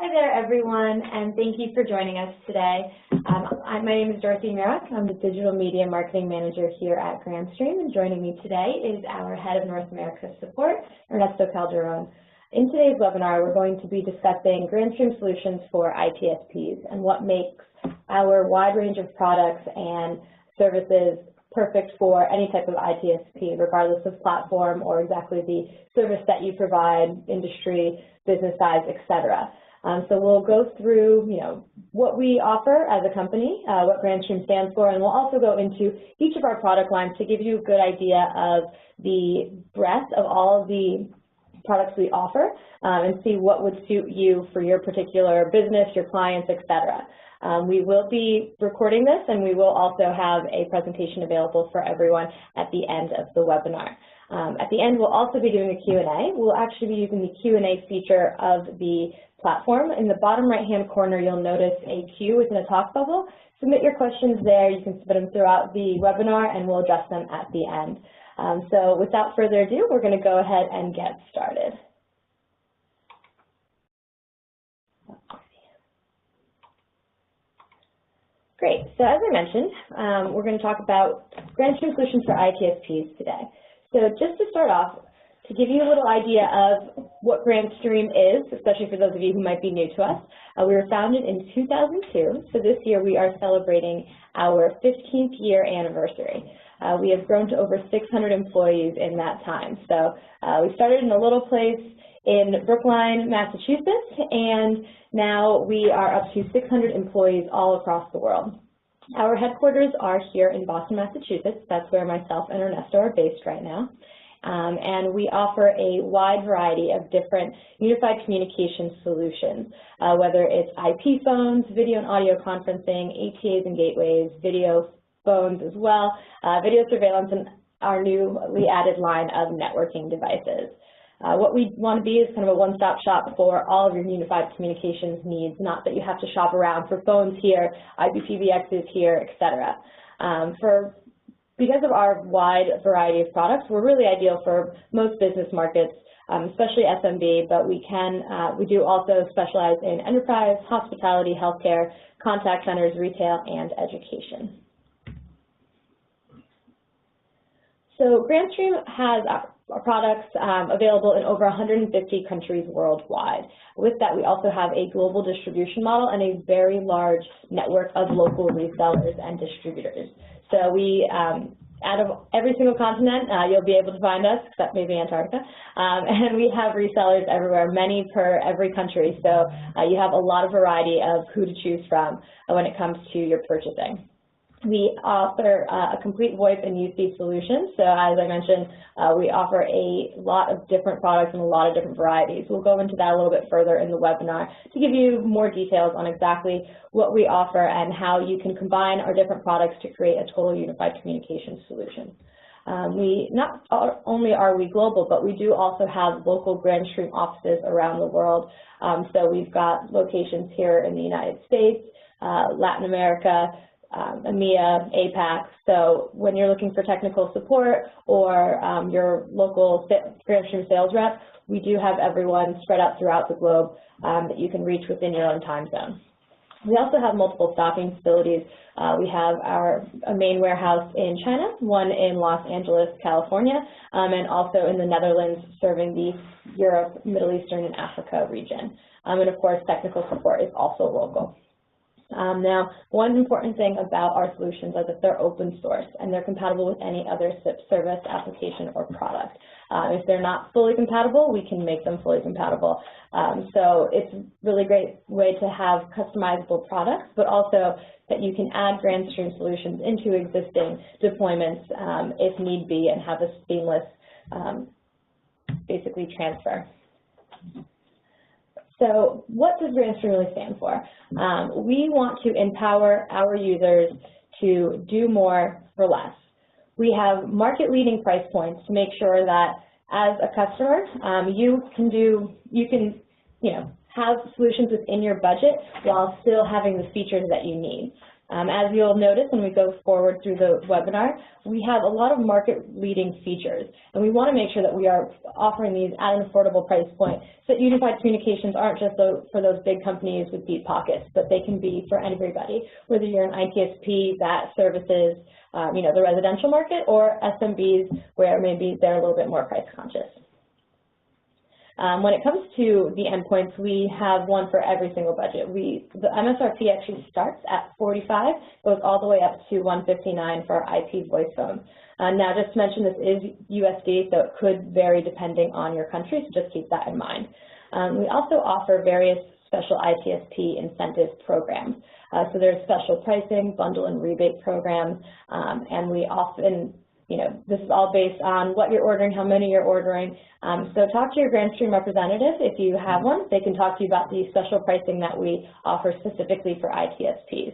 Hi there, everyone, and thank you for joining us today. My name is Dorothy Merrick. I'm the Digital Media Marketing Manager here at Grandstream, and joining me today is our Head of North America Support, Ernesto Calderon. In today's webinar, we're going to be discussing Grandstream Solutions for ITSPs and what makes our wide range of products and services perfect for any type of ITSP, regardless of platform or exactly the service that you provide, industry, business size, etc. So we'll go through, what we offer as a company, what Grandstream stands for, and we'll also go into each of our product lines to give you a good idea of the breadth of all of the products we offer and see what would suit you for your particular business, your clients, etc. We will be recording this, and we will also have a presentation available for everyone at the end of the webinar. At the end, we'll also be doing a Q&A. We'll actually be using the Q&A feature of the platform. In the bottom right-hand corner, you'll notice a queue within a talk bubble. Submit your questions there. You can submit them throughout the webinar, and we'll address them at the end. So without further ado, we're going to go ahead and get started. Great. So as I mentioned, we're going to talk about Grandstream Solutions for ITSPs today. So just to start off, to give you a little idea of what Grandstream is, especially for those of you who might be new to us, we were founded in 2002. So this year we are celebrating our 15th year anniversary. We have grown to over 600 employees in that time. So we started in a little place in Brookline, Massachusetts, and now we are up to 600 employees all across the world. Our headquarters are here in Boston, Massachusetts. That's where myself and Ernesto are based right now. And we offer a wide variety of different unified communication solutions, whether it's IP phones, video and audio conferencing, ATAs and gateways, video phones as well, video surveillance, and our newly added line of networking devices. What we want to be is kind of a one-stop shop for all of your unified communications needs, not that you have to shop around for phones here, IPPBXs here, etc. Because of our wide variety of products, we're really ideal for most business markets, especially SMB, but we do also specialize in enterprise, hospitality, healthcare, contact centers, retail, and education. So Grandstream has our products available in over 150 countries worldwide. With that, we also have a global distribution model and a very large network of local resellers and distributors. So we, out of every single continent, you'll be able to find us, except maybe Antarctica, and we have resellers everywhere, many per every country. So you have a lot of variety of who to choose from when it comes to your purchasing. We offer a complete VoIP and UC solution. So as I mentioned, we offer a lot of different products and a lot of different varieties. We'll go into that a little bit further in the webinar to give you more details on exactly what we offer and how you can combine our different products to create a total unified communication solution. Not only are we global, but we do also have local Grandstream offices around the world. So we've got locations here in the United States, Latin America, EMEA, APAC. So when you're looking for technical support or your local Grandstream sales rep, we do have everyone spread out throughout the globe that you can reach within your own time zone. We also have multiple stocking facilities. We have a main warehouse in China, one in Los Angeles, California, and also in the Netherlands, serving the Europe, Middle Eastern, and Africa region. And of course, technical support is also local. Now, one important thing about our solutions is that they're open source and they're compatible with any other SIP service, application, or product. If they're not fully compatible, we can make them fully compatible. So it's a really great way to have customizable products, but also that you can add Grandstream solutions into existing deployments if need be and have a seamless, basically, transfer. So what does Grandstream really stand for? We want to empower our users to do more for less. We have market-leading price points to make sure that as a customer, you can have solutions within your budget while still having the features that you need. As you'll notice when we go forward through the webinar, we have a lot of market-leading features, and we want to make sure that we are offering these at an affordable price point so that unified communications aren't just for those big companies with deep pockets, but they can be for everybody, whether you're an ITSP that services the residential market, or SMBs where maybe they're a little bit more price conscious. When it comes to the endpoints, we have one for every single budget. The MSRP actually starts at $45, goes all the way up to $159 for our IP voice phones. Now, just to mention, this is USD, so it could vary depending on your country, so just keep that in mind. We also offer various special ITSP incentive programs. So there's special pricing, bundle and rebate programs, and we often, this is all based on what you're ordering, how many you're ordering. So talk to your Grandstream representative if you have one. They can talk to you about the special pricing that we offer specifically for ITSPs.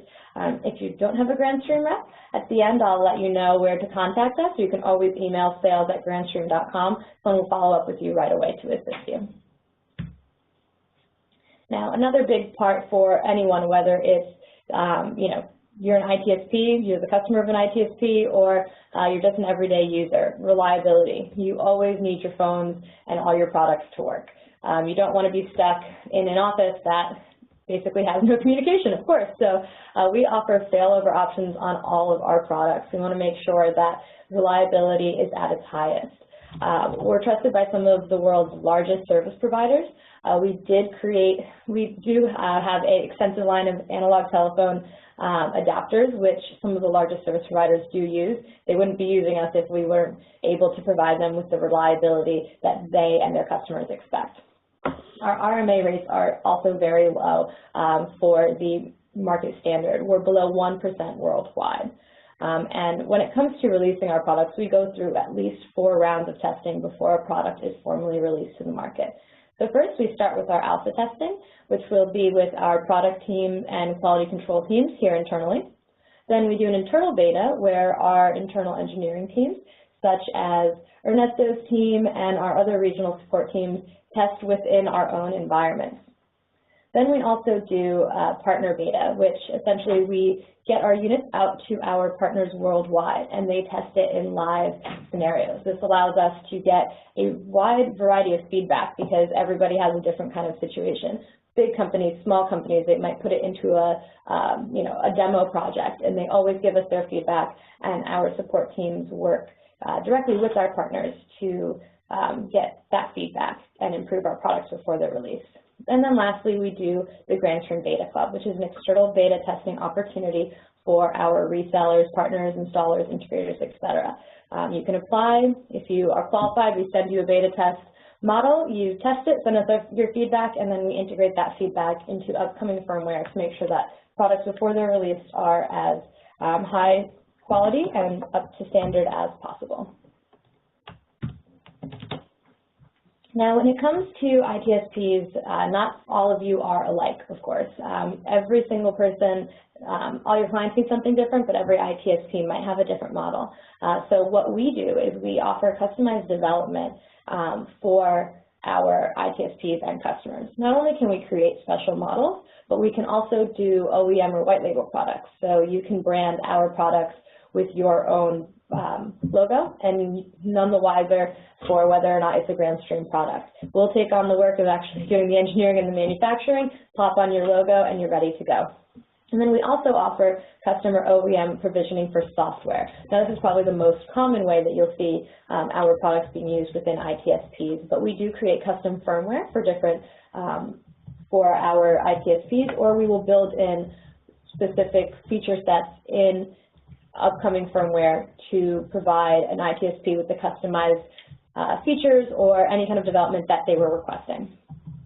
If you don't have a Grandstream rep, at the end I'll let you know where to contact us. You can always email sales@grandstream.com. Someone will follow up with you right away to assist you. Now, another big part for anyone, whether it's, you're an ITSP, you're the customer of an ITSP, or you're just an everyday user, reliability. You always need your phones and all your products to work. You don't want to be stuck in an office that basically has no communication, of course. So we offer failover options on all of our products. We want to make sure that reliability is at its highest. We're trusted by some of the world's largest service providers. We do have an extensive line of analog telephone adapters, which some of the largest service providers do use. They wouldn't be using us if we weren't able to provide them with the reliability that they and their customers expect. Our RMA rates are also very low for the market standard. We're below 1% worldwide. And when it comes to releasing our products, we go through at least 4 rounds of testing before a product is formally released to the market. So first, we start with our alpha testing, which will be with our product team and quality control teams here internally. Then we do an internal beta where our internal engineering teams, such as Ernesto's team and our other regional support teams, test within our own environments. Then we also do partner beta, which essentially we get our units out to our partners worldwide, and they test it in live scenarios. This allows us to get a wide variety of feedback because everybody has a different kind of situation. Big companies, small companies, they might put it into a demo project, and they always give us their feedback, and our support teams work directly with our partners to get that feedback and improve our products before they're released. And then lastly, we do the Grandstream Beta Club, which is an external beta testing opportunity for our resellers, partners, installers, integrators, etc. You can apply. If you are qualified, we send you a beta test model. You test it, send us your feedback, and then we integrate that feedback into upcoming firmware to make sure that products before they're released are as high quality and up to standard as possible. Now, when it comes to ITSPs, not all of you are alike, of course. Every single person, all your clients need something different, but every ITSP might have a different model. So what we do is we offer customized development for our ITSPs and customers. Not only can we create special models, but we can also do OEM or white label products. So you can brand our products with your own logo, and none the wiser for whether or not it's a Grandstream product. We'll take on the work of actually doing the engineering and the manufacturing, pop on your logo, and you're ready to go. And then we also offer customer OEM provisioning for software. Now, this is probably the most common way that you'll see our products being used within ITSPs, but we do create custom firmware for different, for our ITSPs, or we will build in specific feature sets in upcoming firmware to provide an ITSP with the customized features or any kind of development that they were requesting.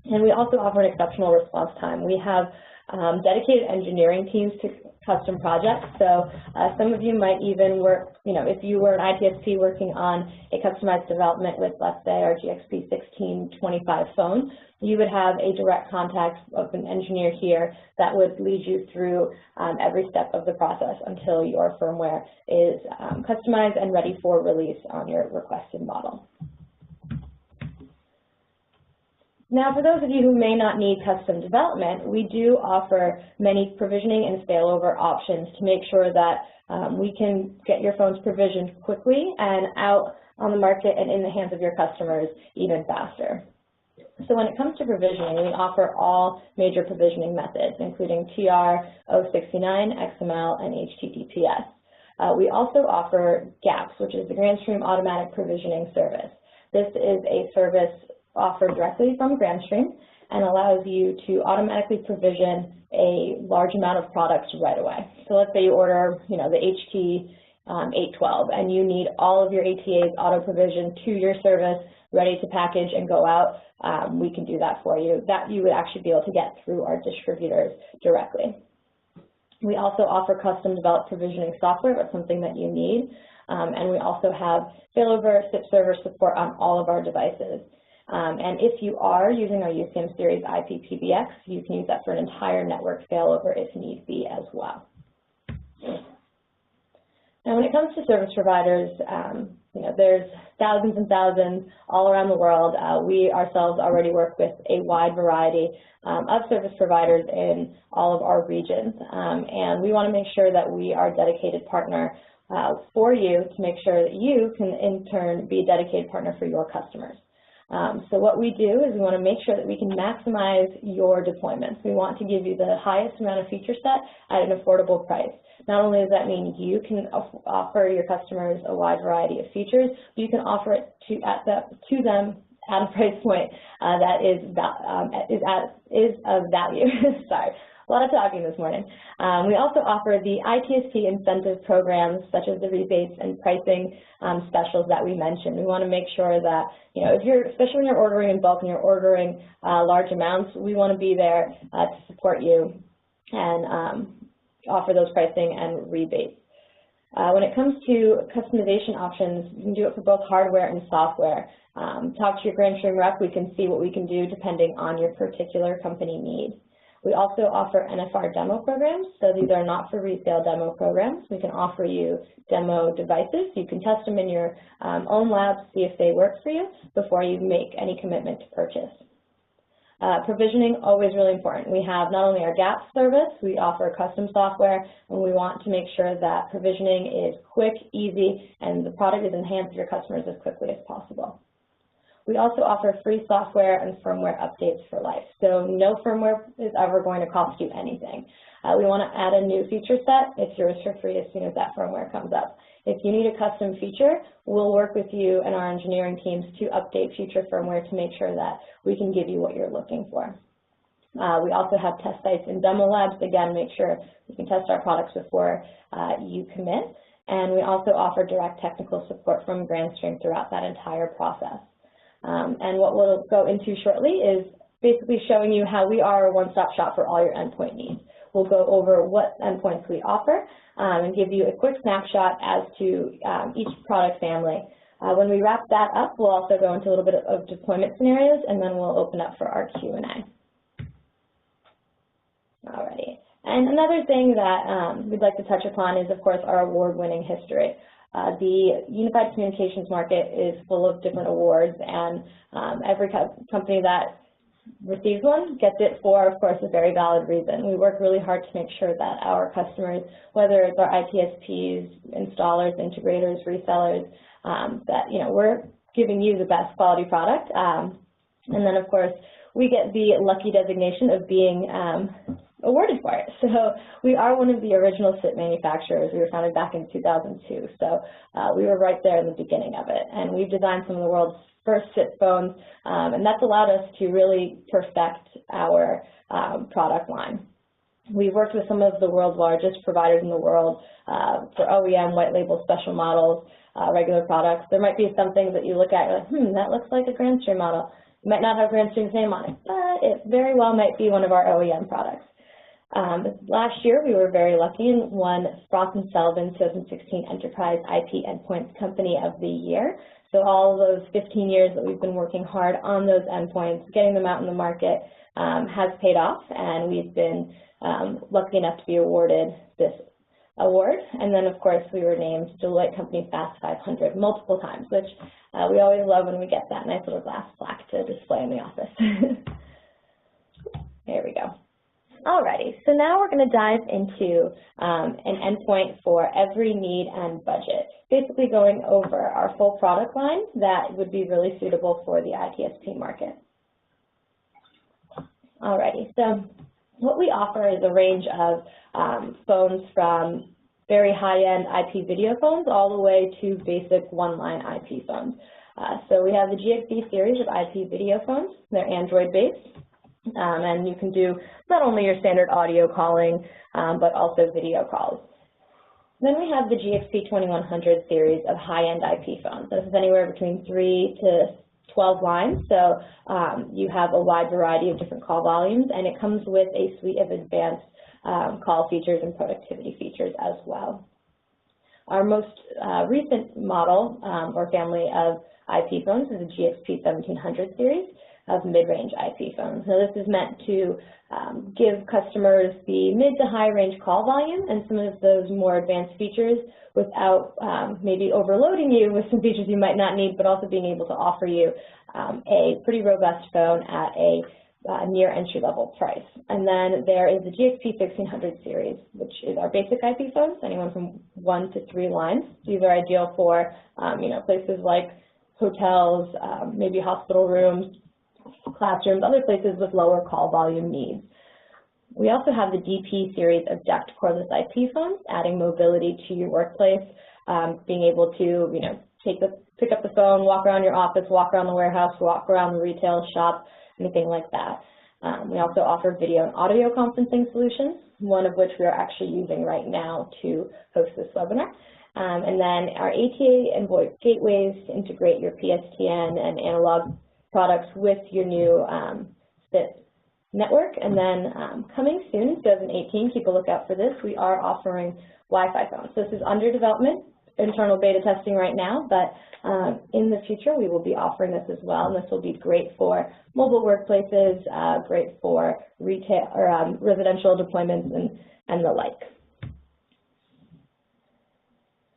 And we also offer an exceptional response time. We have dedicated engineering teams to custom projects. So some of you might even work, if you were an ITSP working on a customized development with, let's say, our GXP 1625 phone, you would have a direct contact of an engineer here that would lead you through every step of the process until your firmware is customized and ready for release on your requested model. Now, for those of you who may not need custom development, we do offer many provisioning and failover options to make sure that we can get your phones provisioned quickly and out on the market and in the hands of your customers even faster. So when it comes to provisioning, we offer all major provisioning methods, including TR, O69, XML, and HTTPS. We also offer GAPS, which is the Grandstream Automatic Provisioning Service. This is a service offered directly from Grandstream and allows you to automatically provision a large amount of products right away. So let's say you order, the HT 812, and you need all of your ATAs auto-provisioned to your service, ready to package and go out. We can do that for you. That you would actually be able to get through our distributors directly. We also offer custom-developed provisioning software. That's something that you need. And we also have failover SIP server support on all of our devices. And if you are using our UCM series IP PBX, you can use that for an entire network failover if need be as well. Now, when it comes to service providers, there's thousands and thousands all around the world. We ourselves already work with a wide variety of service providers in all of our regions. And we want to make sure that we are a dedicated partner for you to make sure that you can, in turn, be a dedicated partner for your customers. So what we do is we want to make sure that we can maximize your deployments. We want to give you the highest amount of feature set at an affordable price. Not only does that mean you can offer your customers a wide variety of features, but you can offer it to them at a price point that is of value. Sorry. A lot of talking this morning. We also offer the ITSP incentive programs, such as the rebates and pricing specials that we mentioned. We want to make sure that, especially when you're ordering in bulk and you're ordering large amounts, we want to be there to support you and offer those pricing and rebates. When it comes to customization options, you can do it for both hardware and software. Talk to your Grandstream rep. We can see what we can do depending on your particular company need. We also offer NFR demo programs, so these are not for resale demo programs. We can offer you demo devices. You can test them in your own lab, see if they work for you before you make any commitment to purchase. Provisioning, always really important. We have not only our GAP service, we offer custom software, and we want to make sure that provisioning is quick, easy, and the product is in the hands of your customers as quickly as possible. We also offer free software and firmware updates for life. So no firmware is ever going to cost you anything. We want to add a new feature set. It's yours for free as soon as that firmware comes up. If you need a custom feature, we'll work with you and our engineering teams to update future firmware to make sure that we can give you what you're looking for. We also have test sites and demo labs. Again, make sure you can test our products before you commit. And we also offer direct technical support from Grandstream throughout that entire process. And what we'll go into shortly is basically showing you how we are a one-stop shop for all your endpoint needs. We'll go over what endpoints we offer and give you a quick snapshot as to each product family. When we wrap that up, we'll also go into a little bit of deployment scenarios, and then we'll open up for our Q&A. Alrighty. And another thing that we'd like to touch upon is, of course, our award-winning history. The unified communications market is full of different awards, and every company that receives one gets it for, of course, a very valid reason. We work really hard to make sure that our customers, whether it's our ITSPs, installers, integrators, resellers, that we're giving you the best quality product. And then, of course, we get the lucky designation of being awarded for it. So we are one of the original SIP manufacturers. We were founded back in 2002. So we were right there in the beginning of it. And we've designed some of the world's first SIP phones, and that's allowed us to really perfect our product line. We've worked with some of the world's largest providers in the world for OEM, white label, special models, regular products. There might be some things that you look at, you're like, that looks like a Grandstream model. It might not have Grandstream's name on it, but it very well might be one of our OEM products. Last year, we were very lucky and won Frost & Sullivan 2016 Enterprise IP Endpoints Company of the Year. So all of those 15 years that we've been working hard on those endpoints, getting them out in the market, has paid off, and we've been lucky enough to be awarded this award. And then, of course, we were named Deloitte Company Fast 500 multiple times, which we always love when we get that nice little glass plaque to display in the office. There we go. Alrighty, so now we're going to dive into an endpoint for every need and budget, basically going over our full product line that would be really suitable for the ITSP market. Alrighty, so what we offer is a range of phones from very high-end IP video phones all the way to basic one-line IP phones. So we have the GXP series of IP video phones. They're Android-based. And you can do not only your standard audio calling, but also video calls. Then we have the GXP 2100 series of high-end IP phones. This is anywhere between 3 to 12 lines, so you have a wide variety of different call volumes, and it comes with a suite of advanced call features and productivity features as well. Our most recent model or family of IP phones is the GXP 1700 series of mid-range IP phones. Now this is meant to give customers the mid to high range call volume and some of those more advanced features without maybe overloading you with some features you might not need, but also being able to offer you a pretty robust phone at a near entry-level price. And then there is the GXP 1600 series, which is our basic IP phones, anyone from 1 to 3 lines. These are ideal for places like hotels, maybe hospital rooms, classrooms, other places with lower call volume needs. We also have the DP series of decked cordless IP phones, adding mobility to your workplace, being able to, pick up the phone, walk around your office, walk around the warehouse, walk around the retail shop, anything like that. We also offer video and audio conferencing solutions, one of which we are actually using right now to host this webinar. And then our ATA and VoIP gateways to integrate your PSTN and analog products with your new SIP network. And then coming soon, 2018, keep a lookout for this, we are offering Wi-Fi phones. So this is under development, internal beta testing right now, but in the future we will be offering this as well, and this will be great for mobile workplaces, great for retail or residential deployments and the like.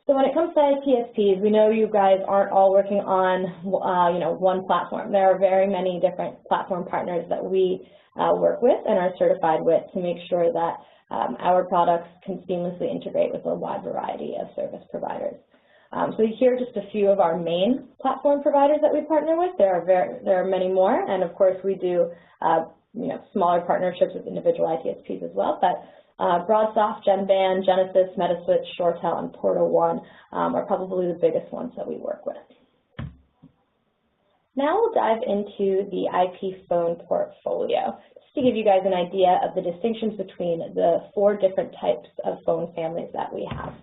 So when it comes to ITSPs, we know you guys aren't all working on one platform. There are very many different platform partners that we work with and are certified with to make sure that our products can seamlessly integrate with a wide variety of service providers. So here are just a few of our main platform providers that we partner with. There are many more, and of course we do smaller partnerships with individual ITSPs as well. But BroadSoft, GenBand, Genesis, Metaswitch, ShoreTel, and Portal One are probably the biggest ones that we work with. Now we'll dive into the IP phone portfolio, just to give you guys an idea of the distinctions between the 4 different types of phone families that we have.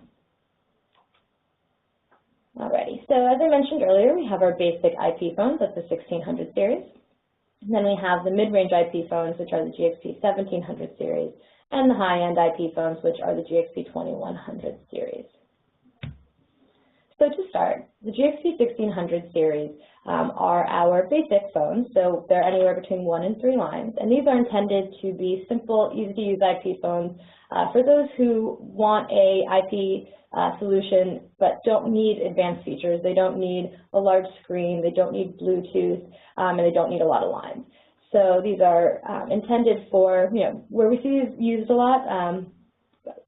Alrighty, so as I mentioned earlier, we have our basic IP phones, that's the 1600 series. And then we have the mid-range IP phones, which are the GXP 1700 series, and the high-end IP phones, which are the GXP 2100 series. So to start, the GXP 1600 series are our basic phones, so they're anywhere between 1 and 3 lines, and these are intended to be simple, easy-to-use IP phones for those who want a IP solution but don't need advanced features. They don't need a large screen, they don't need Bluetooth, and they don't need a lot of lines. So these are intended for, where we see these used a lot,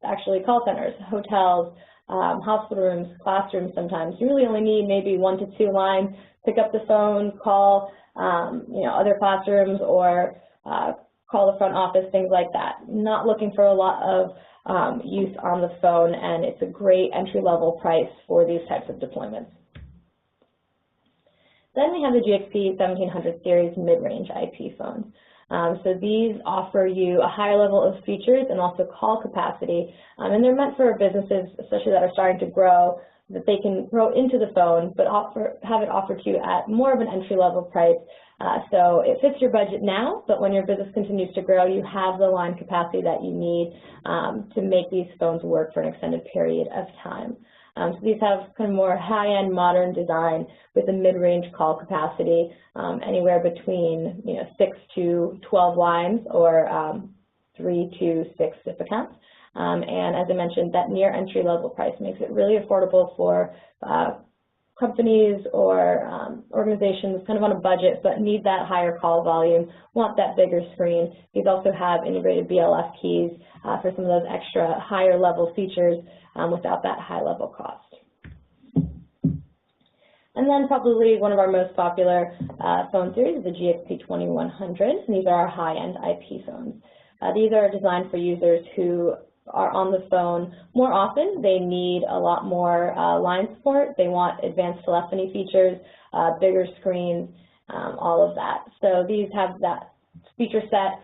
actually call centers, hotels, hospital rooms, classrooms sometimes. You really only need maybe 1 to 2 lines, pick up the phone, call, other classrooms or call the front office, things like that. Not looking for a lot of use on the phone, and it's a great entry-level price for these types of deployments. Then we have the GXP 1700 series mid-range IP phones. So these offer you a higher level of features and also call capacity, and they're meant for businesses, especially that are starting to grow, that they can grow into the phone, but have it offered to you at more of an entry-level price. So it fits your budget now, but when your business continues to grow, you have the line capacity that you need to make these phones work for an extended period of time. So these have kind of more high-end modern design with a mid-range call capacity, anywhere between 6 to 12 lines or 3 to 6 SIP accounts. And as I mentioned, that near entry-level price makes it really affordable for companies or organizations kind of on a budget but need that higher call volume, want that bigger screen. These also have integrated BLF keys for some of those extra higher level features without that high level cost. And then probably one of our most popular phone series is the GXP 2100. And these are our high-end IP phones. These are designed for users who are on the phone more often. They need a lot more line support. They want advanced telephony features, bigger screens, all of that. So these have that feature set,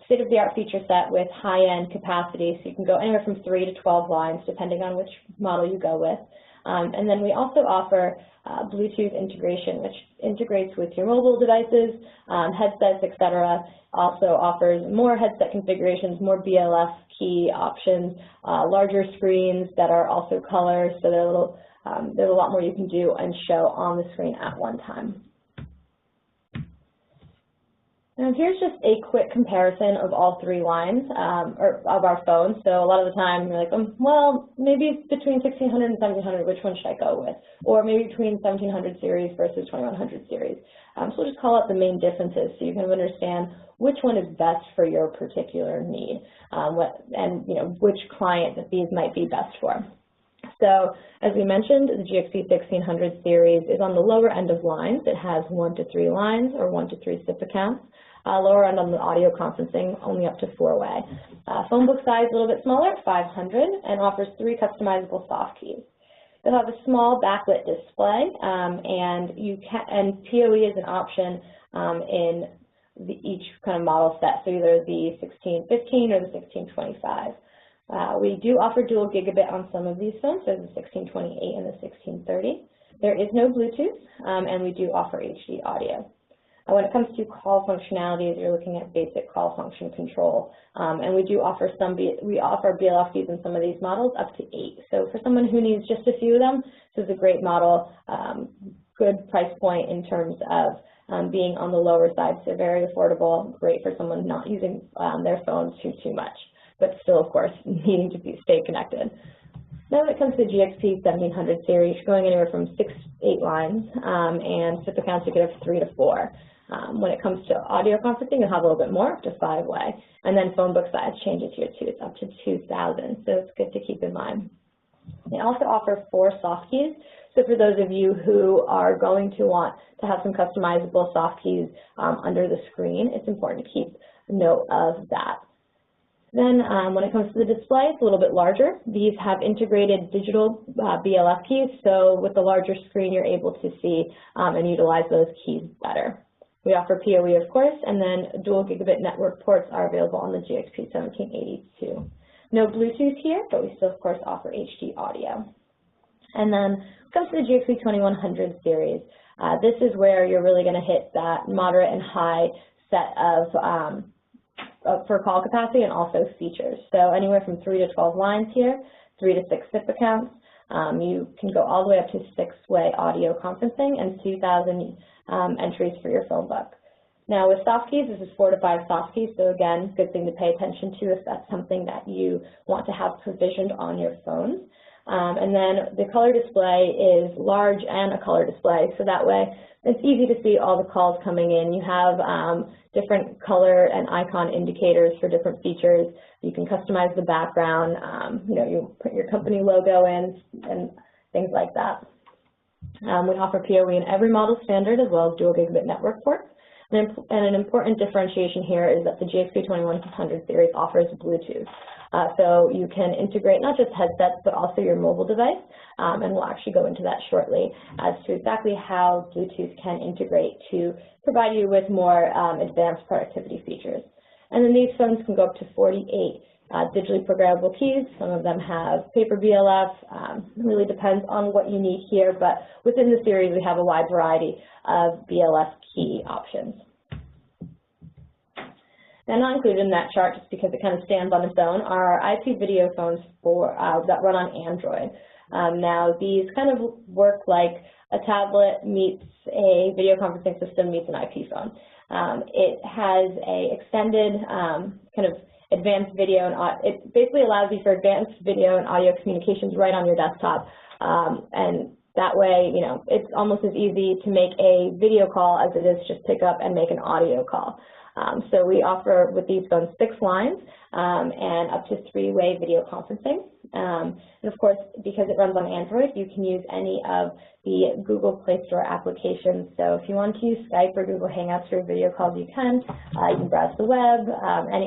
state-of-the-art feature set with high-end capacity. So you can go anywhere from 3 to 12 lines, depending on which model you go with. And then we also offer Bluetooth integration, which integrates with your mobile devices, headsets, etc. Also offers more headset configurations, more BLF key options, larger screens that are also color, so there's a lot more you can do and show on the screen at one time. And here's just a quick comparison of all three lines of our phones. So a lot of the time you're like, well, maybe between 1600 and 1700, which one should I go with? Or maybe between 1700 series versus 2100 series. So we'll just call out the main differences so you can understand which one is best for your particular need and which client that these might be best for. So as we mentioned, the GXP 1600 series is on the lower end of lines. It has 1 to 3 lines or 1 to 3 SIP accounts. Lower end on the audio conferencing, only up to 4-way. Phone book size a little bit smaller, 500, and offers 3 customizable soft keys. They'll have a small backlit display, and PoE is an option in each kind of model set, so either the 1615 or the 1625. We do offer dual gigabit on some of these phones, so the 1628 and the 1630. There is no Bluetooth, and we do offer HD audio. When it comes to call functionalities, you're looking at basic call function control, and we do offer we offer BLF keys in some of these models up to 8. So for someone who needs just a few of them, this is a great model, good price point in terms of being on the lower side, so very affordable, great for someone not using their phone too much, but still, of course, needing to stay connected. Now when it comes to the GXP 1700 series, you're going anywhere from 6 to 8 lines, and SIP accounts you could have 3 to 4. When it comes to audio conferencing, you'll have a little bit more, up to 5-way. And then phone book size changes here too. It's up to 2,000, so it's good to keep in mind. They also offer 4 soft keys. So for those of you who are going to want to have some customizable soft keys under the screen, it's important to keep note of that. Then when it comes to the display, it's a little bit larger. These have integrated digital BLF keys, so with the larger screen, you're able to see and utilize those keys better. We offer PoE, of course, and then dual gigabit network ports are available on the GXP 1782. No Bluetooth here, but we still, of course, offer HD audio. And then when it comes to the GXP 2100 series, this is where you're really going to hit that moderate and high set of for call capacity and also features. So anywhere from 3 to 12 lines here, 3 to 6 SIP accounts. You can go all the way up to 6-way audio conferencing and 2,000 entries for your phone book. Now with soft keys, this is 4 to 5 soft keys, so again, good thing to pay attention to if that's something that you want to have provisioned on your phones. And then the color display is large and a color display, so that way it's easy to see all the calls coming in. You have different color and icon indicators for different features. You can customize the background, you put your company logo in and things like that. We offer PoE in every model standard as well as dual gigabit network ports. And an important differentiation here is that the GXP 2100 series offers Bluetooth. So you can integrate not just headsets, but also your mobile device, and we'll actually go into that shortly as to exactly how Bluetooth can integrate to provide you with more advanced productivity features. And then these phones can go up to 48 digitally programmable keys. Some of them have paper BLF. It really depends on what you need here, but within the series we have a wide variety of BLF key options. Now, not included in that chart, just because it kind of stands on its own, are our IP video phones that run on Android. Now, these kind of work like a tablet meets a video conferencing system meets an IP phone. It has a extended kind of advanced video and it basically allows you for advanced video and audio communications right on your desktop, and that way, you know, it's almost as easy to make a video call as it is just pick up and make an audio call. So we offer with these phones 6 lines and up to 3-way video conferencing. And of course, because it runs on Android, you can use any of the Google Play Store applications. So if you want to use Skype or Google Hangouts for video calls, you can. You can browse the web,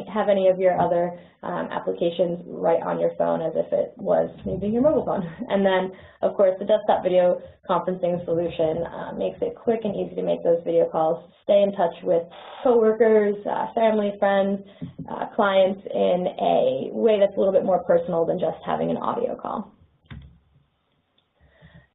have any of your other applications right on your phone as if it was maybe your mobile phone. And then, of course, the desktop video conferencing solution makes it quick and easy to make those video calls, stay in touch with coworkers, family, friends, clients in a way that's a little bit more personal than just having an audio call.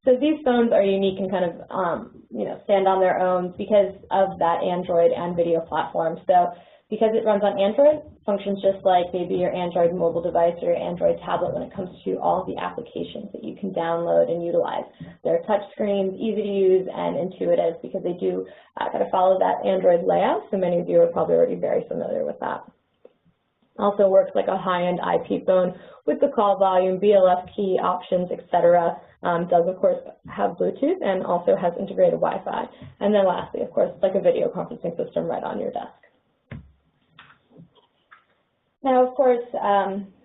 So these phones are unique and kind of, you know, stand on their own because of that Android and video platform. So because it runs on Android, functions just like maybe your Android mobile device or your Android tablet when it comes to all of the applications that you can download and utilize. They're touch screens, easy to use, and intuitive because they do kind of follow that Android layout, so many of you are probably already very familiar with that. Also works like a high-end IP phone with the call volume, BLF key options, etc. Does, of course, have Bluetooth and also has integrated Wi-Fi. And then lastly, of course, like a video conferencing system right on your desk. Now, of course,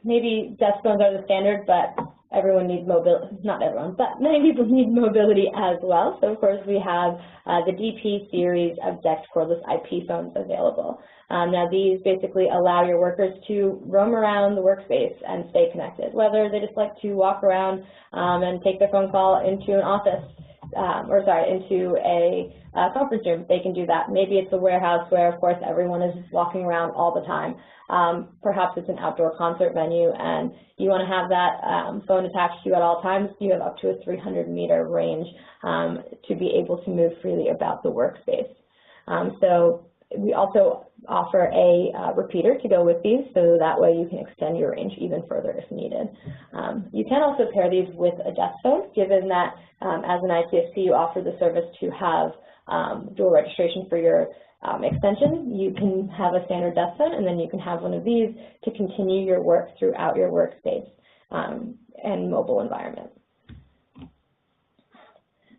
maybe desk phones are the standard, but everyone needs mobility, not everyone, but many people need mobility as well. So, of course, we have the DP series of DEX cordless IP phones available. Now, these basically allow your workers to roam around the workspace and stay connected, whether they just like to walk around and take their phone call into an office, into a conference room. They can do that. Maybe it's a warehouse where, of course, everyone is walking around all the time. Perhaps it's an outdoor concert venue and you want to have that phone attached to you at all times. You have up to a 300-meter range to be able to move freely about the workspace. So we also offer a repeater to go with these, so that way you can extend your range even further if needed. You can also pair these with a desk phone, given that as an ITSP you offer the service to have dual registration for your extension. You can have a standard desk phone, and then you can have one of these to continue your work throughout your workspace and mobile environment.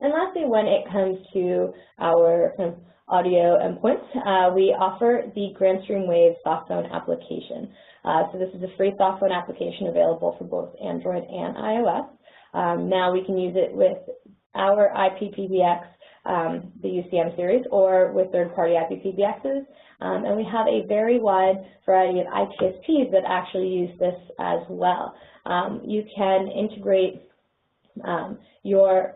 And lastly, when it comes to our kind of audio endpoints, we offer the Grandstream Wave softphone application. So this is a free softphone application available for both Android and iOS. Now we can use it with our IP PBX, the UCM series, or with third-party IP PBXs. And we have a very wide variety of ITSPs that actually use this as well. You can integrate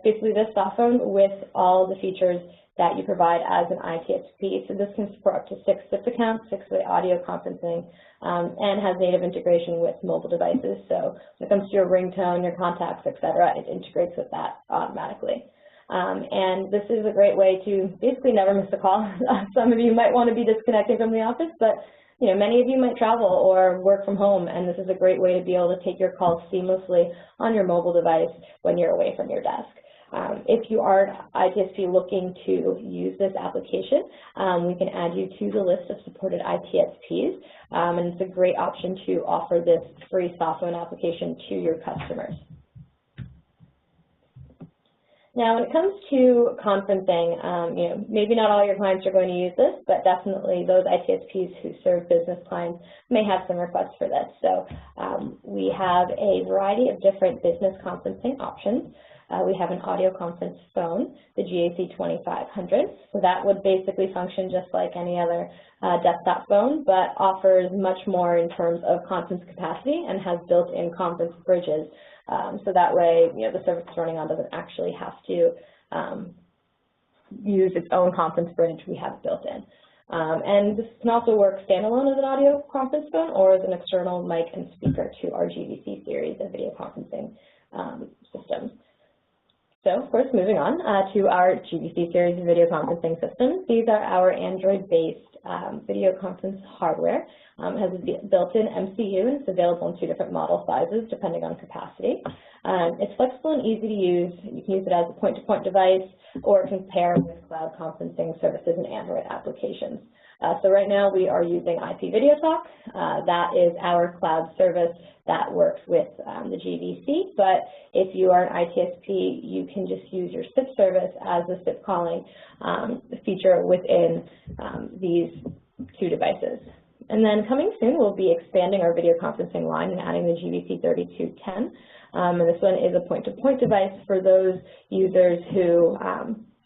basically this softphone with all the features that you provide as an ITSP. So this can support up to 6 SIP accounts, 6-way audio conferencing, and has native integration with mobile devices. So when it comes to your ringtone, your contacts, etc., it integrates with that automatically. And this is a great way to basically never miss a call. Some of you might want to be disconnecting from the office, but you know, many of you might travel or work from home, and this is a great way to be able to take your calls seamlessly on your mobile device when you're away from your desk. If you are an ITSP looking to use this application, we can add you to the list of supported ITSPs, and it's a great option to offer this free softphone application to your customers. Now, when it comes to conferencing, you know, maybe not all your clients are going to use this, but definitely those ITSPs who serve business clients may have some requests for this. So we have a variety of different business conferencing options. We have an audio conference phone, the GAC 2500. So that would basically function just like any other desktop phone, but offers much more in terms of conference capacity and has built-in conference bridges. So that way, you know, the service it's running on doesn't actually have to use its own conference bridge. We have it built in. And this can also work standalone as an audio conference phone or as an external mic and speaker to our GVC series of video conferencing systems. So, of course, moving on to our GVC series of video conferencing systems. These are our Android-based video conference hardware. It has a built-in MCU, and it's available in 2 different model sizes depending on capacity. It's flexible and easy to use. You can use it as a point-to-point device or it can pair with cloud conferencing services and Android applications. So right now we are using IP Video Talk. That is our cloud service that works with the GVC, but if you are an ITSP, you can just use your SIP service as the SIP calling feature within these two devices. And then coming soon, we'll be expanding our video conferencing line and adding the GVC 3210. And this one is a point-to-point device for those users who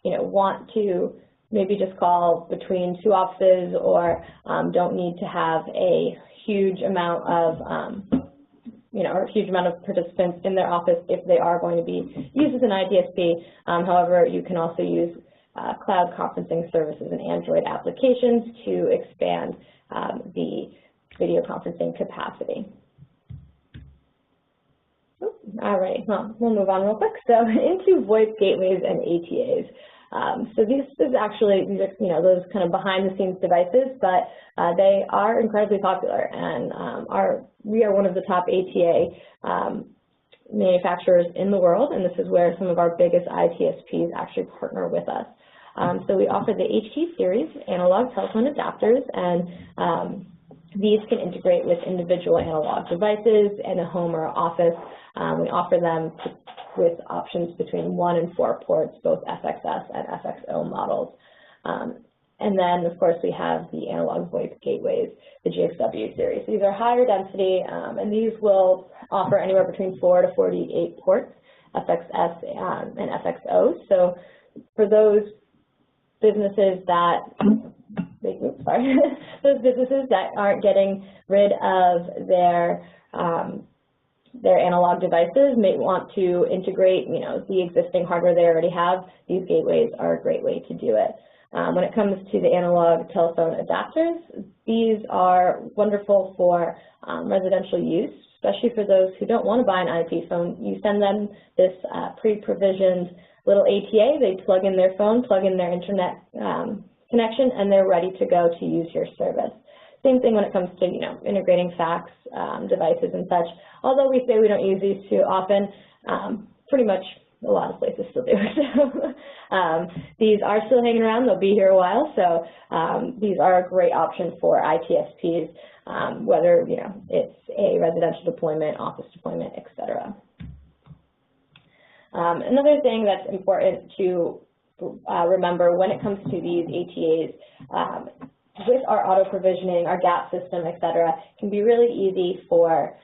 want to maybe just call between two offices or don't need to have a huge amount of or a huge amount of participants in their office if they are going to be used as an ITSP. However, you can also use cloud conferencing services and Android applications to expand the video conferencing capacity. All right, well, we'll move on real quick. So into VoIP gateways and ATAs. So this is actually, these are, those kind of behind-the-scenes devices, but they are incredibly popular, and we are one of the top ATA manufacturers in the world, and this is where some of our biggest ITSPs actually partner with us. So we offer the HT series analog telephone adapters, and these can integrate with individual analog devices in a home or office. We offer them with options between 1 and 4 ports, both FXS and FXO models. And then, of course, we have the analog VoIP gateways, the GXW series. These are higher density, and these will offer anywhere between 4 to 48 ports, FXS and FXO. So for those businesses that those businesses that aren't getting rid of their analog devices may want to integrate, the existing hardware they already have. These gateways are a great way to do it. When it comes to the analog telephone adapters, these are wonderful for residential use, especially for those who don't want to buy an IP phone. You send them this pre-provisioned little ATA, they plug in their phone, plug in their internet connection, and they're ready to go to use your service. Same thing when it comes to, integrating fax devices and such. Although we say we don't use these too often, pretty much a lot of places still do. So these are still hanging around. They'll be here a while. So these are a great option for ITSPs, whether, it's a residential deployment, office deployment, etc. Another thing that's important to remember when it comes to these ATAs, with our auto provisioning, our gap system, et cetera, it can be really easy for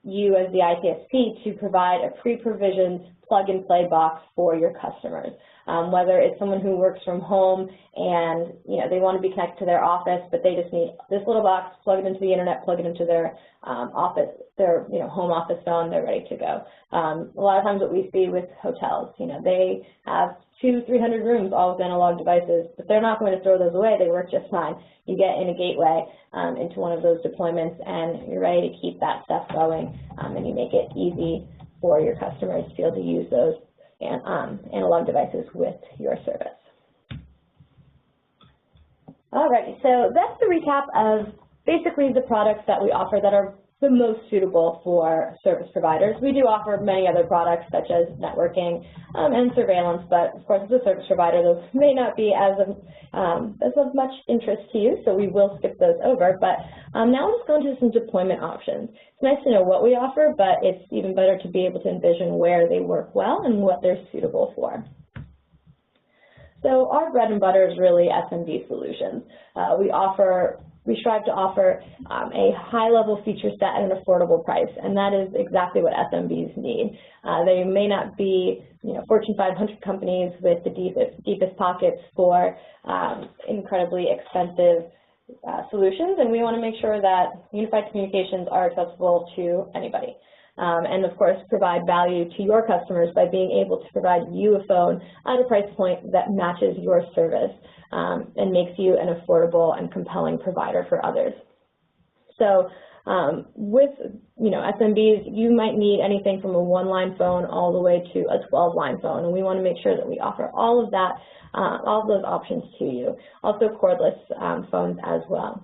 you as the ITSP to provide a pre-provisioned plug-and-play box for your customers. Whether it's someone who works from home and they want to be connected to their office, but they just need this little box, plug it into the internet, plug it into their office, their home office phone, they're ready to go. A lot of times what we see with hotels, they have 200-300 rooms, all with analog devices, but they're not going to throw those away. They work just fine. You get in a gateway into one of those deployments, and you're ready to keep that stuff going, and you make it easy for your customers to be able to use those analog devices with your service. Alrighty, so that's the recap of basically the products that we offer that are the most suitable for service providers. We do offer many other products such as networking and surveillance, but of course as a service provider those may not be as of much interest to you, so we will skip those over. But now let's go into some deployment options. It's nice to know what we offer, but it's even better to be able to envision where they work well and what they're suitable for. So our bread and butter is really SMB Solutions. We strive to offer a high-level feature set at an affordable price, and that is exactly what SMBs need. They may not be, Fortune 500 companies with the deepest pockets for incredibly expensive solutions, and we want to make sure that unified communications are accessible to anybody. And of course, provide value to your customers by being able to provide you a phone at a price point that matches your service and makes you an affordable and compelling provider for others. So with SMBs, you might need anything from a 1-line phone all the way to a 12-line phone, and we want to make sure that we offer all of that, all of those options to you. Also cordless phones as well.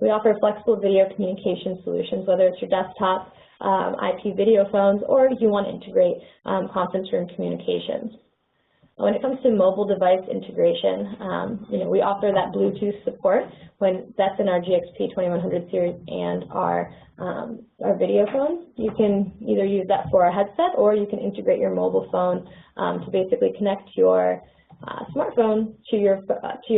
We offer flexible video communication solutions, whether it's your desktop, IP video phones, or you want to integrate conference room communications. When it comes to mobile device integration, we offer that Bluetooth support when that's in our GXP 2100 series and our video phones. You can either use that for a headset, or you can integrate your mobile phone to basically connect your smartphone to your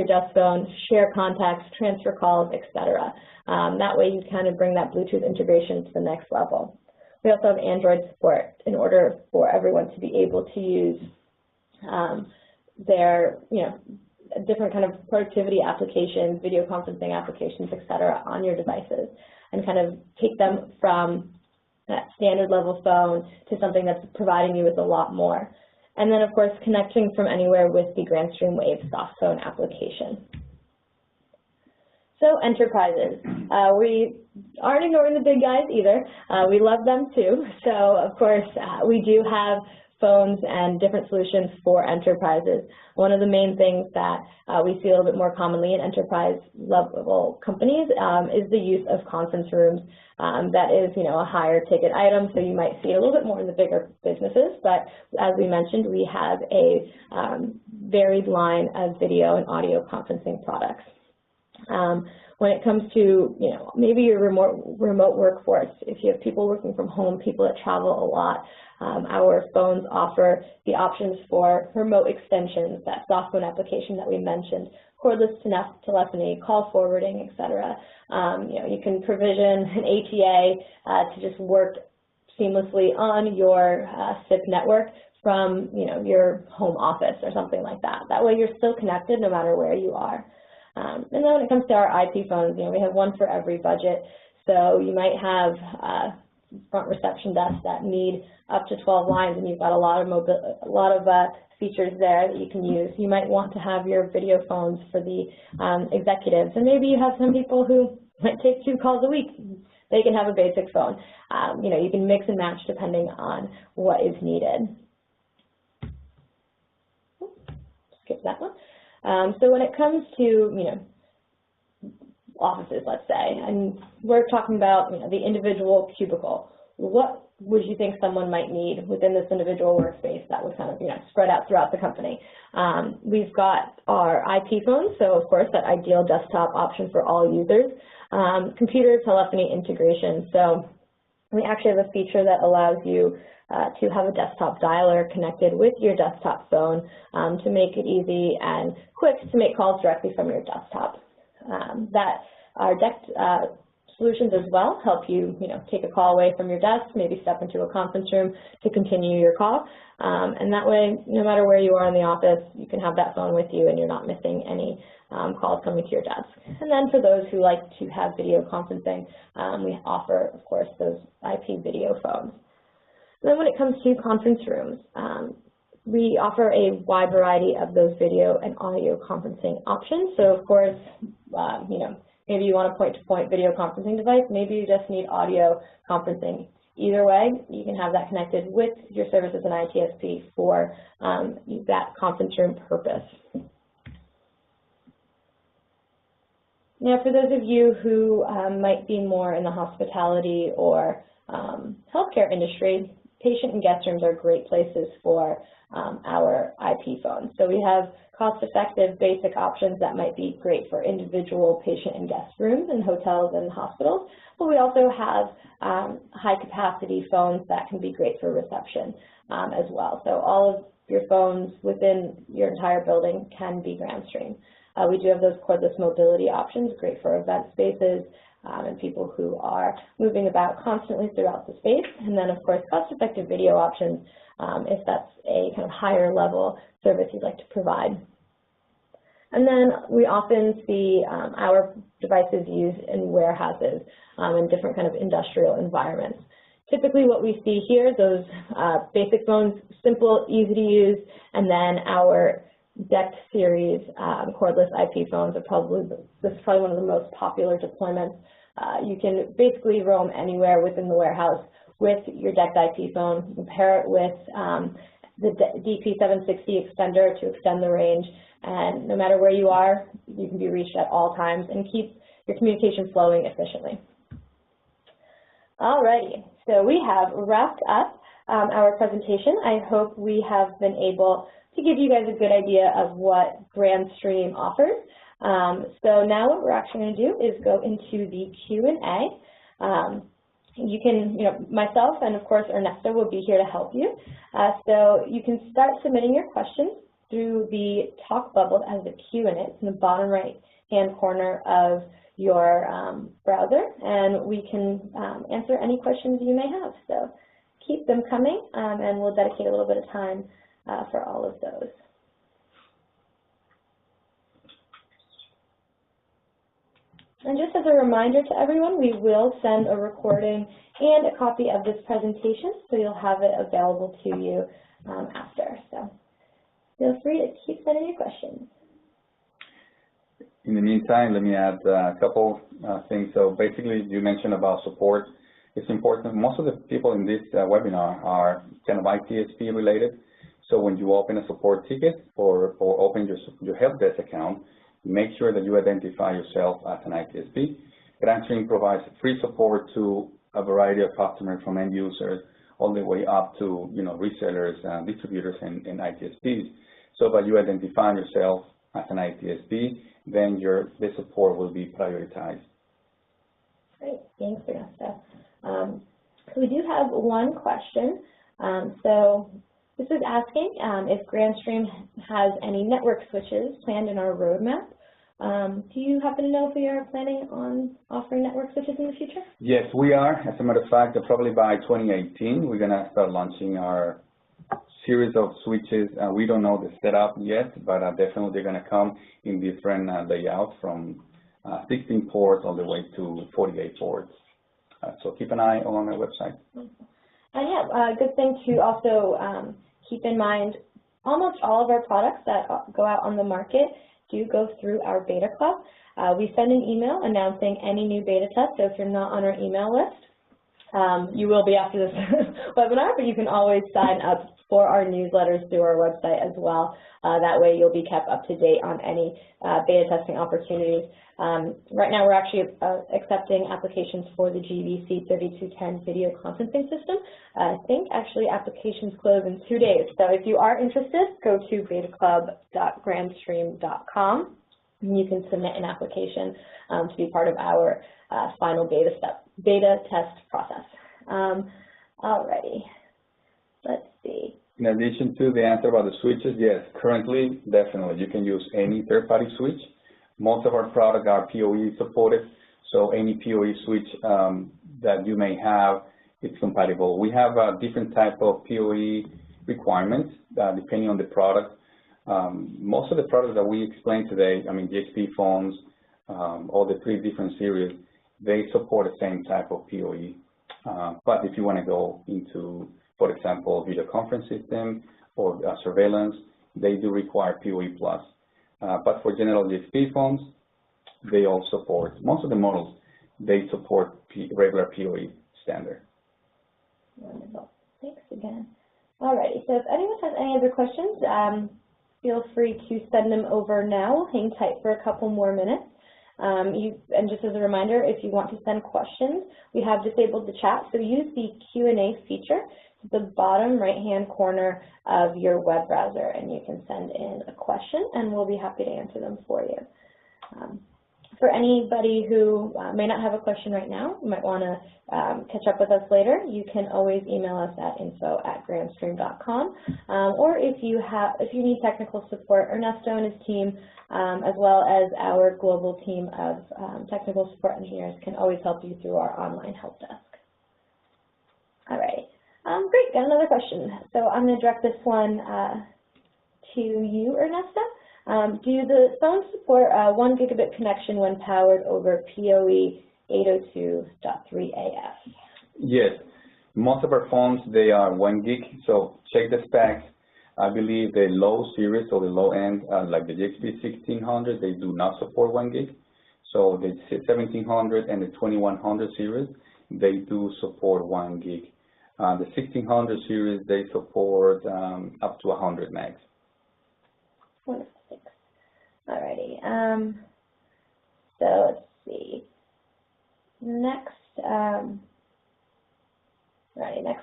desk phone, share contacts, transfer calls, etc. That way you kind of bring that Bluetooth integration to the next level. We also have Android support in order for everyone to be able to use their, different kind of productivity applications, video conferencing applications, etc. on your devices, and kind of take them from that standard level phone to something that's providing you with a lot more. And then, of course, connecting from anywhere with the Grandstream Wave soft phone application. So enterprises, we aren't ignoring the big guys either. We love them too. So, of course, we do have phones and different solutions for enterprises. One of the main things that we see a little bit more commonly in enterprise level companies is the use of conference rooms. That is, a higher ticket item, so you might see it a little bit more in the bigger businesses. But as we mentioned, we have a varied line of video and audio conferencing products. When it comes to, maybe your remote workforce, if you have people working from home, people that travel a lot, our phones offer the options for remote extensions, that soft phone application that we mentioned, cordless telephony, call forwarding, etc. You can provision an ATA to just work seamlessly on your SIP network from, your home office or something like that. That way you're still connected no matter where you are. And then when it comes to our IP phones, we have one for every budget. So you might have front reception desks that need up to 12 lines, and you've got a lot of features there that you can use. You might want to have your video phones for the executives, and maybe you have some people who might take 2 calls a week. They can have a basic phone. You can mix and match depending on what is needed. Skip that one. So when it comes to, offices, let's say, and we're talking about, the individual cubicle, what would you think someone might need within this individual workspace that would kind of, spread out throughout the company? We've got our IP phones, so of course that ideal desktop option for all users, computer telephony integration. So we actually have a feature that allows you to have a desktop dialer connected with your desktop phone to make it easy and quick to make calls directly from your desktop. Our solutions as well help you, take a call away from your desk, maybe step into a conference room to continue your call. And that way, no matter where you are in the office, you can have that phone with you and you're not missing any calls coming to your desk. And then for those who like to have video conferencing, we offer, of course, those IP video phones. And then when it comes to conference rooms, we offer a wide variety of those video and audio conferencing options. So, of course, maybe you want a point-to-point video conferencing device. Maybe you just need audio conferencing. Either way, you can have that connected with your service as an ITSP for that conference room purpose. Now, for those of you who might be more in the hospitality or healthcare industry, patient and guest rooms are great places for our IP phones. So we have cost-effective basic options that might be great for individual patient and guest rooms in hotels and hospitals, but we also have high-capacity phones that can be great for reception as well. So all of your phones within your entire building can be Grandstream. We do have those cordless mobility options, great for event spaces, and people who are moving about constantly throughout the space. And then, of course, cost-effective video options if that's a kind of higher level service you'd like to provide. And then we often see our devices used in warehouses in different kind of industrial environments. Typically what we see here, those basic phones, simple, easy to use, and then our DECT series cordless IP phones are probably, this is probably one of the most popular deployments. You can basically roam anywhere within the warehouse with your DECT IP phone. You can pair it with the DP760 extender to extend the range, and no matter where you are, you can be reached at all times and keep your communication flowing efficiently. Alrighty, so we have wrapped up our presentation. I hope we have been able to give you guys a good idea of what Grandstream offers. So now what we're actually going to do is go into the Q&A. You can, myself and of course Ernesto will be here to help you. So you can start submitting your questions through the talk bubble as a Q&A. It's in the bottom right-hand corner of your browser, and we can answer any questions you may have. So keep them coming, and we'll dedicate a little bit of time for all of those. And just as a reminder to everyone, we will send a recording and a copy of this presentation, so you'll have it available to you after. So feel free to keep sending your questions. In the meantime, let me add a couple things. So basically, you mentioned about support. It's important. Most of the people in this webinar are kind of ITSP related. So when you open a support ticket or open your help desk account, make sure that you identify yourself as an ITSP. Grandstream provides free support to a variety of customers, from end users all the way up to resellers, distributors, and ITSPs. So by you identifying yourself as an ITSP, then the support will be prioritized. Great, thanks, Ernesto. So we do have one question. So this is asking if Grandstream has any network switches planned in our roadmap. Do you happen to know if we are planning on offering network switches in the future? Yes, we are. As a matter of fact, probably by 2018, we're going to start launching our series of switches. We don't know the setup yet, but definitely they're going to come in different layouts, from 16 ports all the way to 48 ports. So keep an eye on our website. And yeah, good thing to also keep in mind, almost all of our products that go out on the market do go through our beta club. We send an email announcing any new beta test, so if you're not on our email list, you will be after this webinar, but you can always sign up for our newsletters through our website as well. That way you'll be kept up to date on any beta testing opportunities. Right now we're actually accepting applications for the GVC 3210 video conferencing system. I think actually applications close in 2 days. So if you are interested, go to betaclub.grandstream.com and you can submit an application to be part of our final beta test process. Alrighty, let's see. In addition to the answer about the switches, yes, currently, definitely, you can use any third-party switch. Most of our products are PoE supported, so any PoE switch that you may have, it's compatible. We have a different type of PoE requirements depending on the product. Most of the products that we explained today, I mean, GXP phones, all the 3 different series, they support the same type of PoE. But if you want to go into, for example, video conference system or surveillance, they do require PoE+. But for general GXP phones, they all support, most of the models, they support regular PoE standard. Wonderful. Thanks again. Alrighty, so if anyone has any other questions, feel free to send them over now. We'll hang tight for a couple more minutes. And just as a reminder, if you want to send questions, we have disabled the chat, so use the Q&A feature at the bottom right-hand corner of your web browser, and you can send in a question, and we'll be happy to answer them for you. For anybody who may not have a question right now, you might want to catch up with us later, you can always email us at info@grandstream.com. Or if you need technical support, Ernesto and his team, as well as our global team of technical support engineers, can always help you through our online help desk. All right. Great, got another question. So I'm going to direct this one to you, Ernesto. Do the phones support 1 gigabit connection when powered over PoE 802.3AF? Yes, most of our phones, they are 1 gig, so check the specs. I believe the low series or the low end, like the GXP 1600, they do not support 1 gig. So the 1700 and the 2100 series, they do support 1 gig. The 1600 series, they support up to 100 megs. Wonderful. Alrighty, so let's see. Next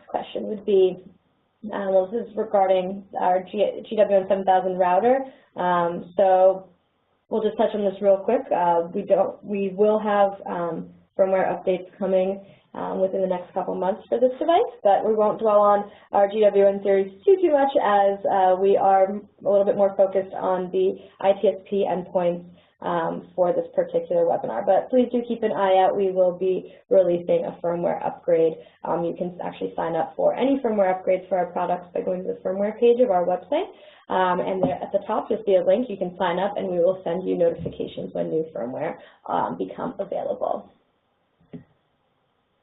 question would be, Well, this is regarding our GWN 7000 router. So we'll just touch on this real quick. We will have firmware updates coming within the next couple months for this device, but we won't dwell on our GWN series too much, as we are a little bit more focused on the ITSP endpoints for this particular webinar. But please do keep an eye out. We will be releasing a firmware upgrade. You can actually sign up for any firmware upgrades for our products by going to the firmware page of our website. And there at the top, you'll see a link. You can sign up, and we will send you notifications when new firmware becomes available.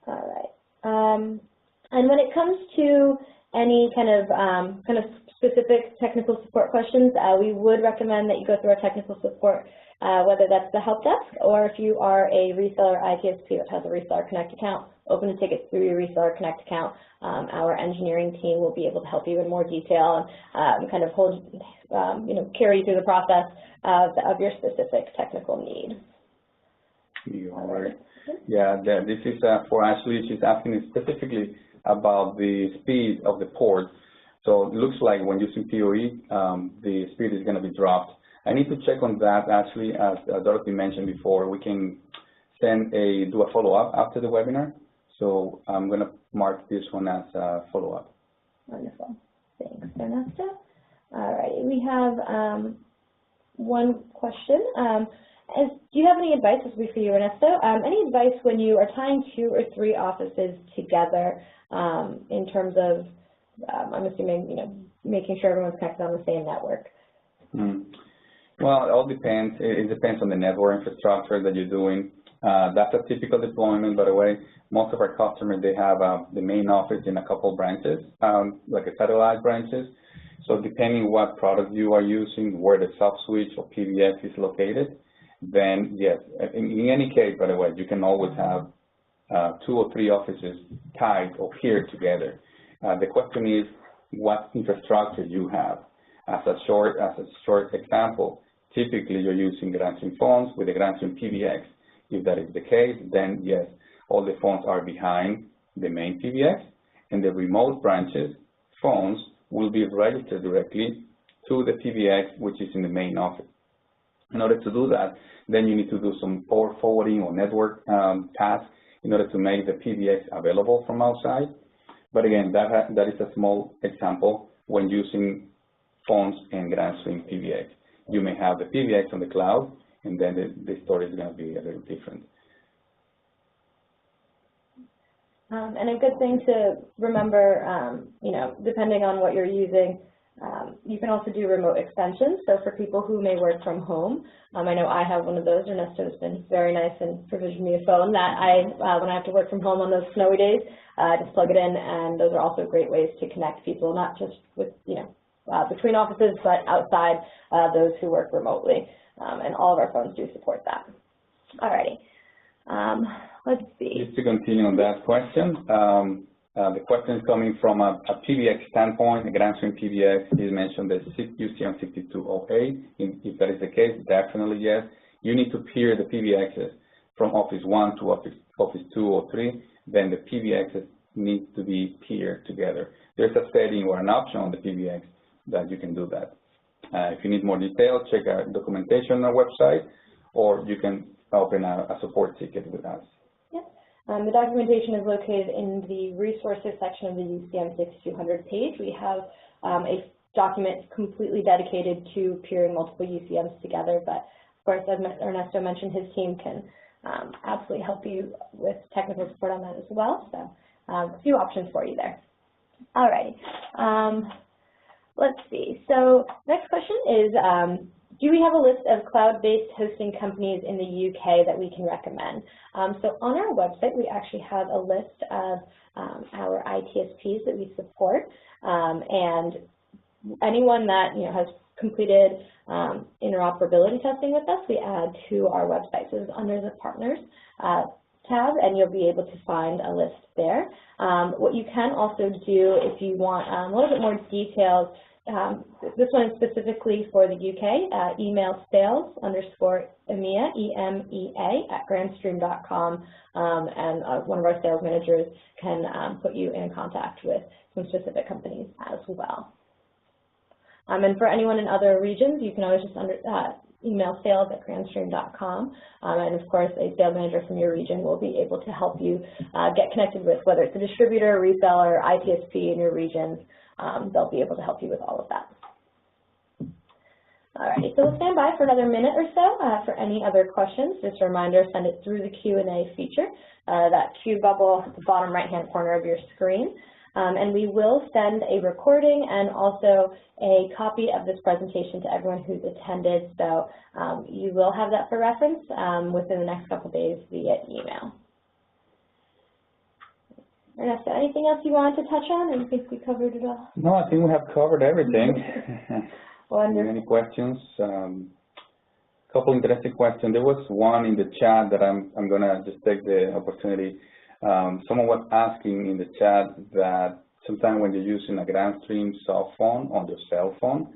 All right. And when it comes to any kind of specific technical support questions, we would recommend that you go through our technical support, whether that's the help desk, or if you are a reseller ITSP that has a Reseller Connect account, open the tickets through your Reseller Connect account. Our engineering team will be able to help you in more detail and kind of carry you through the process of your specific technical need. All right. Yeah, this is for Ashley. She's asking specifically about the speed of the port. So it looks like when using PoE, the speed is going to be dropped. I need to check on that, actually. As Dorothy mentioned before, we can do a follow-up after the webinar. So I'm going to mark this one as a follow-up. Wonderful. Thanks, Ernesto. All right, we have one question. Do you have any advice, this will be for you, Ernesto, any advice when you are tying 2 or 3 offices together in terms of, I'm assuming, making sure everyone's connected on the same network? Well, it all depends. It depends on the network infrastructure that you're doing. That's a typical deployment, by the way. Most of our customers, they have the main office in a couple branches, like a satellite branches. So depending what product you are using, where the sub-switch or PBX is located, then yes, in any case, by the way, you can always have 2 or 3 offices tied or paired together. The question is what infrastructure you have. As a short example, typically you're using Grandstream phones with a Grandstream PBX. If that is the case, then yes, all the phones are behind the main PBX, and the remote branches phones will be registered directly to the PBX, which is in the main office. In order to do that, then you need to do some port forwarding or network tasks in order to make the PBX available from outside. But again, that is a small example when using phones and Grandstream PBX. You may have the PBX on the cloud, and then the story is going to be a little different. And a good thing to remember, depending on what you're using, you can also do remote extensions. So for people who may work from home, I know I have one of those. Ernesto has been very nice and provisioned me a phone that when I have to work from home on those snowy days, just plug it in, and those are also great ways to connect people, not just with, between offices, but outside those who work remotely. And all of our phones do support that. Alrighty. Let's see. Just to continue on that question, the question is coming from a PBX standpoint. A Grandstream PBX is mentioned as UCM 6208. If that is the case, definitely yes. You need to peer the PBXs from Office 1 to Office 2 or 3. Then the PBXs need to be paired together. There's a setting or an option on the PBX that you can do that. If you need more detail, check our documentation on our website, or you can open a support ticket with us. The documentation is located in the resources section of the UCM 6200 page. We have a document completely dedicated to pairing multiple UCMs together, but of course, as Ernesto mentioned, his team can absolutely help you with technical support on that as well. So a few options for you there. All right. Let's see. So next question is, do we have a list of cloud-based hosting companies in the UK that we can recommend? So on our website, we actually have a list of our ITSPs that we support, and anyone that has completed interoperability testing with us, we add to our website. So it's under the Partners tab, and you'll be able to find a list there. What you can also do if you want a little bit more details, this one is specifically for the UK, email sales_EMEA, E-M-E-A, at grandstream.com, and one of our sales managers can put you in contact with some specific companies as well. And for anyone in other regions, you can always just email sales@grandstream.com, and of course a sales manager from your region will be able to help you get connected with whether it's a distributor, reseller, ITSP in your region. They'll be able to help you with all of that. Alrighty, so we'll stand by for another minute or so for any other questions. Just a reminder, send it through the Q&A feature, that Q bubble at the bottom right-hand corner of your screen. And we will send a recording and also a copy of this presentation to everyone who's attended, so you will have that for reference within the next couple days via email. Ernesto, anything else you wanted to touch on, or you think we covered it all? No, I think we have covered everything. Wonderful. Any questions? Couple interesting questions. There was one in the chat that I'm going to just take the opportunity. Someone was asking in the chat that sometimes when you're using a Grandstream soft phone on your cell phone,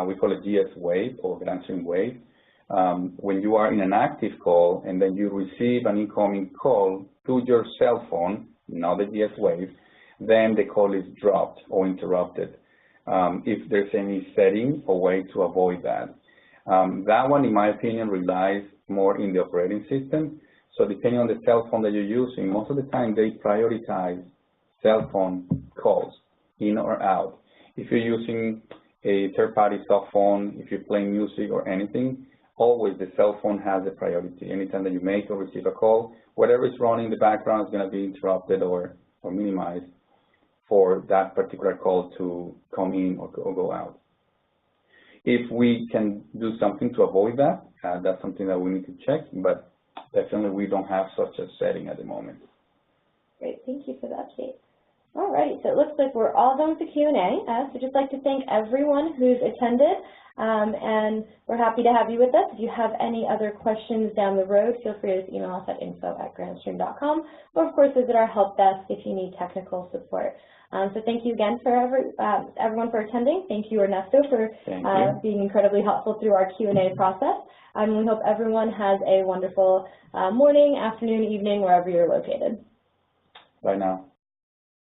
we call it GS Wave or Grandstream Wave, when you are in an active call and then you receive an incoming call to your cell phone, not the GS Wave, then the call is dropped or interrupted. If there's any setting or way to avoid that. That one, in my opinion, relies more in the operating system. So depending on the cell phone that you're using, most of the time they prioritize cell phone calls, in or out. If you're using a third-party soft phone, if you're playing music or anything, always the cell phone has a priority. Anytime that you make or receive a call, whatever is running in the background is going to be interrupted or minimized for that particular call to come in or go out. If we can do something to avoid that, that's something that we need to check, but definitely we don't have such a setting at the moment. Great, thank you for that, Kate. All right, so it looks like we're all done with the Q&A. So just like to thank everyone who's attended, and we're happy to have you with us. If you have any other questions down the road, feel free to email us at info@grandstream.com, or of course visit our help desk if you need technical support. So thank you again for everyone for attending. Thank you, Ernesto, for being incredibly helpful through our Q&A process. And we hope everyone has a wonderful morning, afternoon, evening, wherever you're located. Bye now.